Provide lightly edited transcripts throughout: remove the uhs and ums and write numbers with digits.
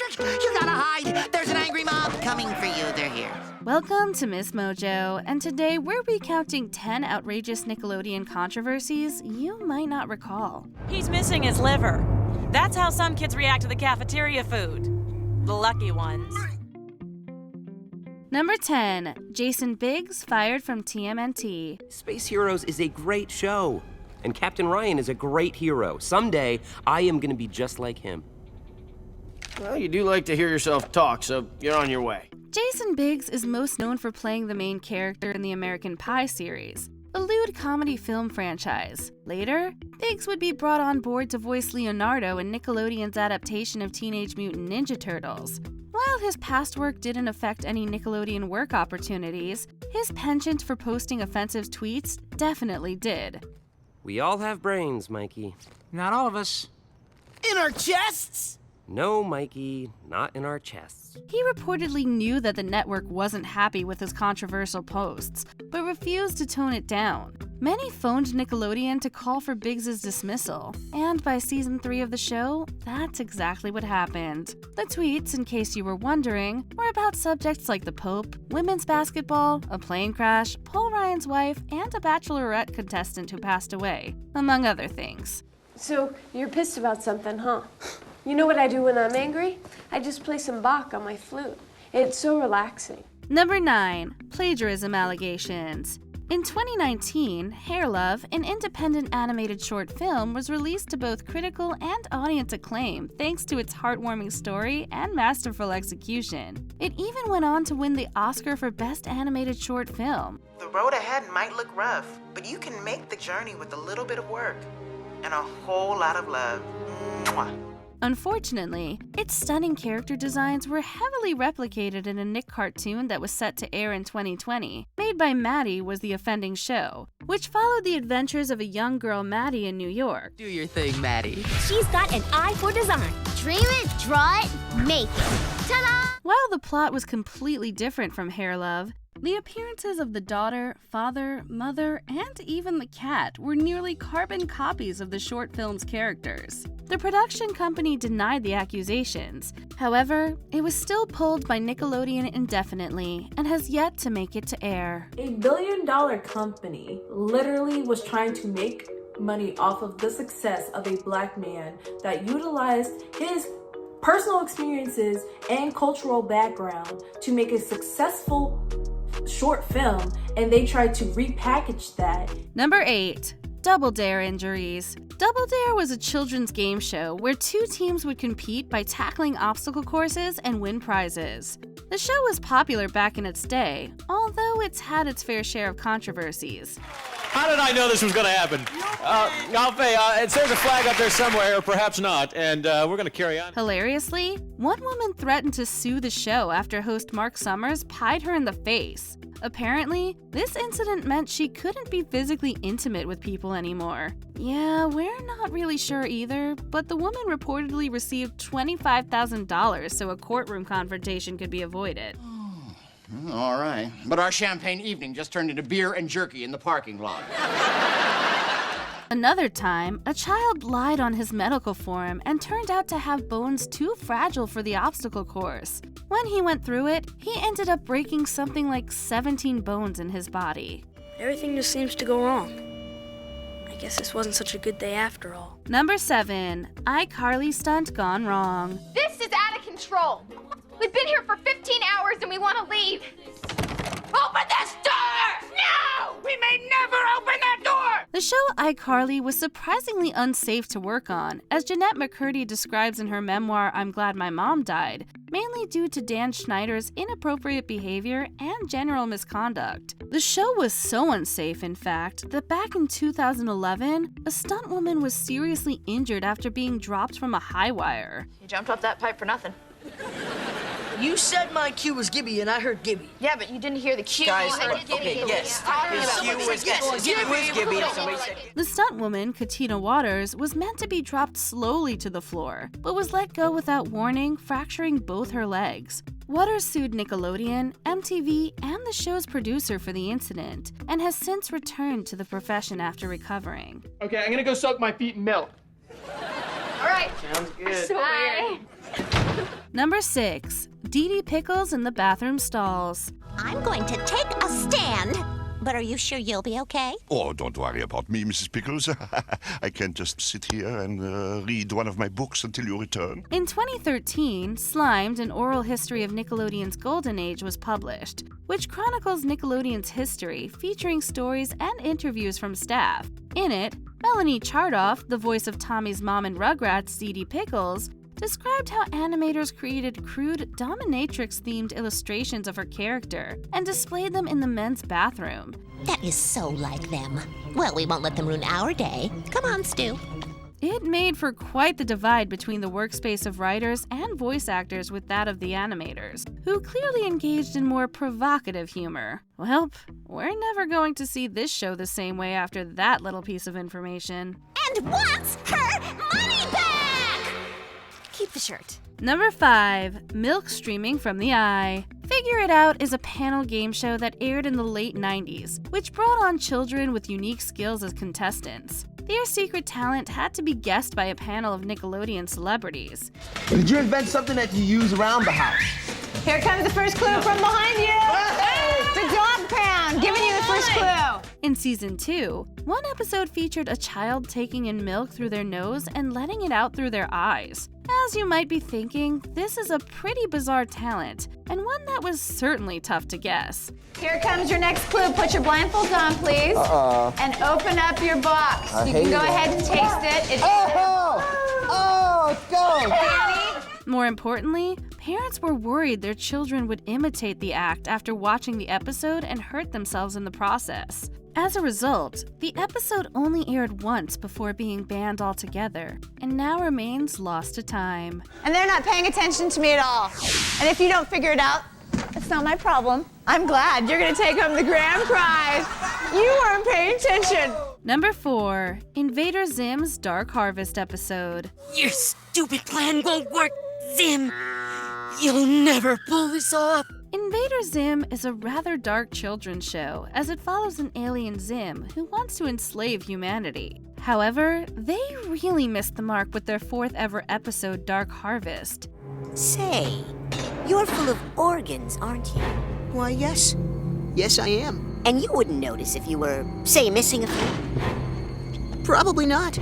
You gotta hide! There's an angry mob coming for you. They're here. Welcome to MsMojo, and today we're recounting 10 outrageous Nickelodeon controversies you might not recall. He's missing his liver. That's how some kids react to the cafeteria food. The lucky ones. Number 10. Jason Biggs fired from TMNT. Space Heroes is a great show, and Captain Ryan is a great hero. Someday, I am gonna be just like him. Well, you do like to hear yourself talk, so you're on your way. Jason Biggs is most known for playing the main character in the American Pie series, a lewd comedy film franchise. Later, Biggs would be brought on board to voice Leonardo in Nickelodeon's adaptation of Teenage Mutant Ninja Turtles. While his past work didn't affect any Nickelodeon work opportunities, his penchant for posting offensive tweets definitely did. We all have brains, Mikey. Not all of us. In our chests? No, Mikey, not in our chests. He reportedly knew that the network wasn't happy with his controversial posts, but refused to tone it down. Many phoned Nickelodeon to call for Biggs' dismissal, and by season 3 of the show, that's exactly what happened. The tweets, in case you were wondering, were about subjects like the Pope, women's basketball, a plane crash, Paul Ryan's wife, and a Bachelorette contestant who passed away, among other things. So, you're pissed about something, huh? You know what I do when I'm angry? I just play some Bach on my flute. It's so relaxing. Number 9. Plagiarism allegations. In 2019, Hair Love, an independent animated short film, was released to both critical and audience acclaim thanks to its heartwarming story and masterful execution. It even went on to win the Oscar for Best Animated Short Film. The road ahead might look rough, but you can make the journey with a little bit of work and a whole lot of love. Mwah. Unfortunately, its stunning character designs were heavily replicated in a Nick cartoon that was set to air in 2020. Made by Maddie was the offending show, which followed the adventures of a young girl Maddie in New York. Do your thing, Maddie. She's got an eye for design. Dream it, draw it, make it. Ta-da! While the plot was completely different from Hair Love, the appearances of the daughter, father, mother, and even the cat were nearly carbon copies of the short film's characters. The production company denied the accusations. However, it was still pulled by Nickelodeon indefinitely and has yet to make it to air. A billion-dollar company literally was trying to make money off of the success of a black man that utilized his personal experiences and cultural background to make a successful short film, and they tried to repackage that. Number 8. Double Dare injuries. Double Dare was a children's game show where 2 teams would compete by tackling obstacle courses and win prizes. The show was popular back in its day, although it's had its fair share of controversies. How did I know this was going to happen? Alfie, it says a flag up there somewhere, or perhaps not, and we're going to carry on. Hilariously, one woman threatened to sue the show after host Mark Summers pied her in the face. Apparently, this incident meant she couldn't be physically intimate with people anymore. Yeah, we're not really sure either, but the woman reportedly received $25,000 so a courtroom confrontation could be avoided. All right. But our champagne evening just turned into beer and jerky in the parking lot. Another time, a child lied on his medical form and turned out to have bones too fragile for the obstacle course. When he went through it, he ended up breaking something like 17 bones in his body. Everything just seems to go wrong. I guess this wasn't such a good day after all. Number 7. iCarly stunt gone wrong. This is out of control. We've been here for 15 hours and we want to leave. Open this door! No! We may never open that door! The show iCarly was surprisingly unsafe to work on, as Jeanette McCurdy describes in her memoir I'm Glad My Mom Died, mainly due to Dan Schneider's inappropriate behavior and general misconduct. The show was so unsafe, in fact, that back in 2011, a stunt woman was seriously injured after being dropped from a high wire. You jumped off that pipe for nothing. You said my cue was Gibby, and I heard Gibby. Yeah, but you didn't hear the cue. Guys, Gibby. okay, yes. His cue was Gibby. The stunt woman, Katina Waters, was meant to be dropped slowly to the floor, but was let go without warning, fracturing both her legs. Waters sued Nickelodeon, MTV, and the show's producer for the incident, and has since returned to the profession after recovering. Okay, I'm gonna go soak my feet in milk. All right. Sounds good. So weird. Number 6. Dee Dee Pickles in the bathroom stalls. I'm going to take a stand, but are you sure you'll be okay? Oh, don't worry about me, Mrs. Pickles. I can just sit here and read one of my books until you return. In 2013, Slimed, an oral history of Nickelodeon's golden age, was published, which chronicles Nickelodeon's history, featuring stories and interviews from staff. In it, Melanie Chardoff, the voice of Tommy's mom in Rugrats, Dee Dee Pickles, described how animators created crude dominatrix-themed illustrations of her character and displayed them in the men's bathroom. That is so like them. Well, we won't let them ruin our day. Come on, Stu. It made for quite the divide between the workspace of writers and voice actors with that of the animators, who clearly engaged in more provocative humor. Well, we're never going to see this show the same way after that little piece of information. And wants her money back! Keep the shirt. Number 5. Milk Streaming from the Eye. Figure It Out is a panel game show that aired in the late 90s, which brought on children with unique skills as contestants. Their secret talent had to be guessed by a panel of Nickelodeon celebrities. Did you invent something that you use around the house? Here comes the first clue from behind you! The dog pound, giving you the first clue. In Season 2, one episode featured a child taking in milk through their nose and letting it out through their eyes. As you might be thinking, this is a pretty bizarre talent, and one that was certainly tough to guess. Here comes your next clue. Put your blindfolds on, please. And open up your box. You can go ahead and taste it. Go! More importantly, parents were worried their children would imitate the act after watching the episode and hurt themselves in the process. As a result, the episode only aired once before being banned altogether, and now remains lost to time. And they're not paying attention to me at all. And if you don't figure it out, it's not my problem. I'm glad you're gonna take home the grand prize. You weren't paying attention. Number 4. Invader Zim's Dark Harvest episode. Your stupid plan won't work, Zim. You'll never pull this off. Invader Zim is a rather dark children's show, as it follows an alien Zim who wants to enslave humanity. However, they really missed the mark with their 4th ever episode, Dark Harvest. Say, you're full of organs, aren't you? Why, yes. Yes, I am. And you wouldn't notice if you were, say, missing a few? Probably not.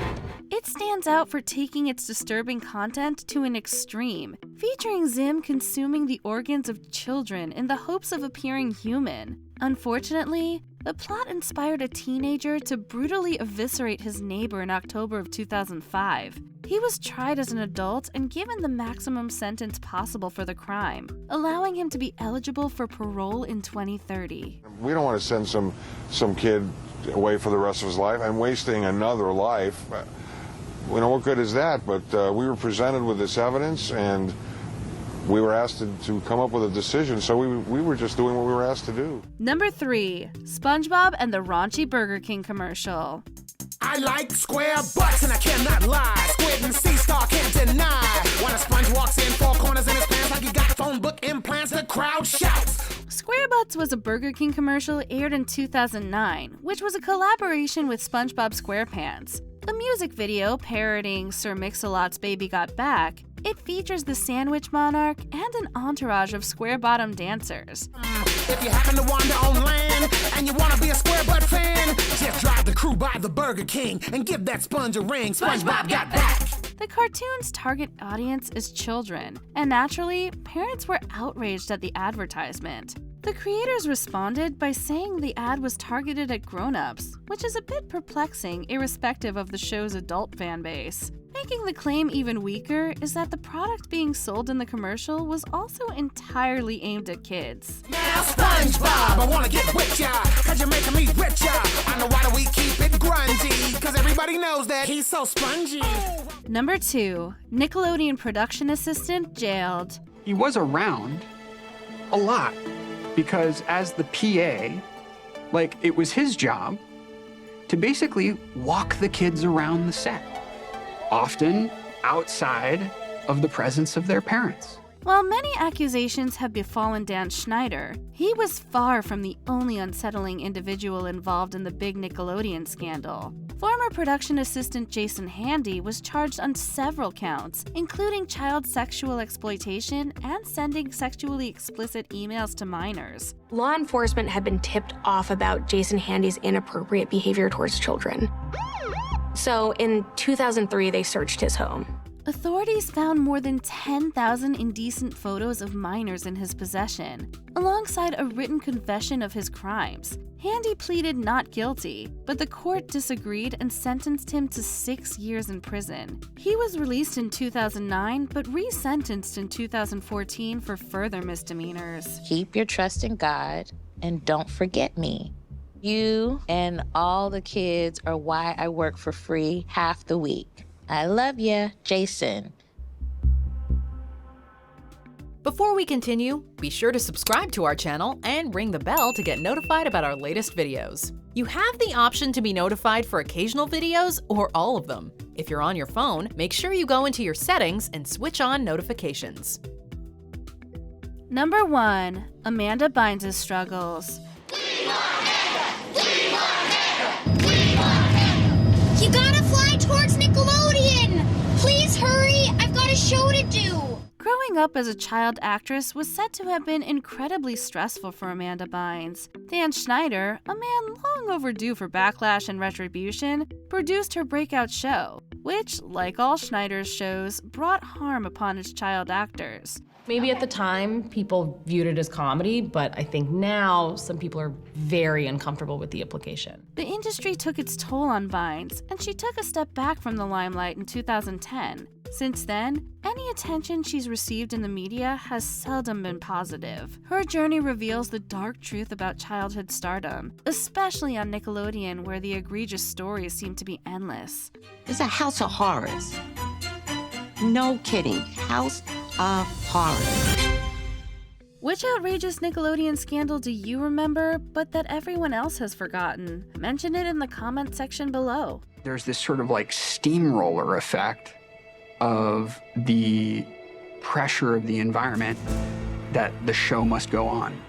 It stands out for taking its disturbing content to an extreme, featuring Zim consuming the organs of children in the hopes of appearing human. Unfortunately, the plot inspired a teenager to brutally eviscerate his neighbor in October of 2005. He was tried as an adult and given the maximum sentence possible for the crime, allowing him to be eligible for parole in 2030. We don't want to send some kid away for the rest of his life and wasting another life. You know, what good is that? But we were presented with this evidence, and we were asked to come up with a decision, so we were just doing what we were asked to do. Number 3. SpongeBob and the raunchy Burger King commercial. I like square butts and I cannot lie. Squid and sea star can't deny. When a sponge walks in, 4 corners in his pants like he got phone book implants, the crowd shouts. Square Butts was a Burger King commercial aired in 2009, which was a collaboration with SpongeBob SquarePants. A music video parodying Sir Mix-a-Lot's Baby Got Back, it features the Sandwich Monarch and an entourage of square-bottom dancers. If you happen to wander on land and you want to be a Square Butt fan, just drive the crew by the Burger King and give that sponge a ring. SpongeBob got back. The cartoon's target audience is children, and naturally, parents were outraged at the advertisement. The creators responded by saying the ad was targeted at grown-ups, which is a bit perplexing irrespective of the show's adult fan base. Making the claim even weaker is that the product being sold in the commercial was also entirely aimed at kids. Now SpongeBob, I wanna get with ya, cause you're making me richer. I know why do we keep it grungy, cause everybody knows that he's so spongy. Number 2. Nickelodeon production assistant jailed. He was around a lot, because as the PA, it was his job to basically walk the kids around the set, often outside of the presence of their parents. While many accusations have befallen Dan Schneider, he was far from the only unsettling individual involved in the big Nickelodeon scandal. Former production assistant Jason Handy was charged on several counts, including child sexual exploitation and sending sexually explicit emails to minors. Law enforcement had been tipped off about Jason Handy's inappropriate behavior towards children. So in 2003, they searched his home. Authorities found more than 10,000 indecent photos of minors in his possession, alongside a written confession of his crimes. Handy pleaded not guilty, but the court disagreed and sentenced him to 6 years in prison. He was released in 2009, but resentenced in 2014 for further misdemeanors. Keep your trust in God and don't forget me. You and all the kids are why I work for free half the week. I love ya, Jason. Before we continue, be sure to subscribe to our channel and ring the bell to get notified about our latest videos. You have the option to be notified for occasional videos or all of them. If you're on your phone, make sure you go into your settings and switch on notifications. Number 1. Amanda Bynes' struggles. You gotta fly towards Nickelodeon! Please hurry! I've got a show to do! Growing up as a child actress was said to have been incredibly stressful for Amanda Bynes. Dan Schneider, a man long overdue for backlash and retribution, produced her breakout show, which, like all Schneider's shows, brought harm upon his child actors. Maybe at the time, people viewed it as comedy, but I think now some people are very uncomfortable with the implication. The industry took its toll on Bynes, and she took a step back from the limelight in 2010. Since then, any attention she's received in the media has seldom been positive. Her journey reveals the dark truth about childhood stardom, especially on Nickelodeon, where the egregious stories seem to be endless. It's a house of horrors. No kidding. House of horrors. Which outrageous Nickelodeon scandal do you remember, but that everyone else has forgotten? Mention it in the comment section below. There's this sort of like steamroller effect of the pressure of the environment that the show must go on.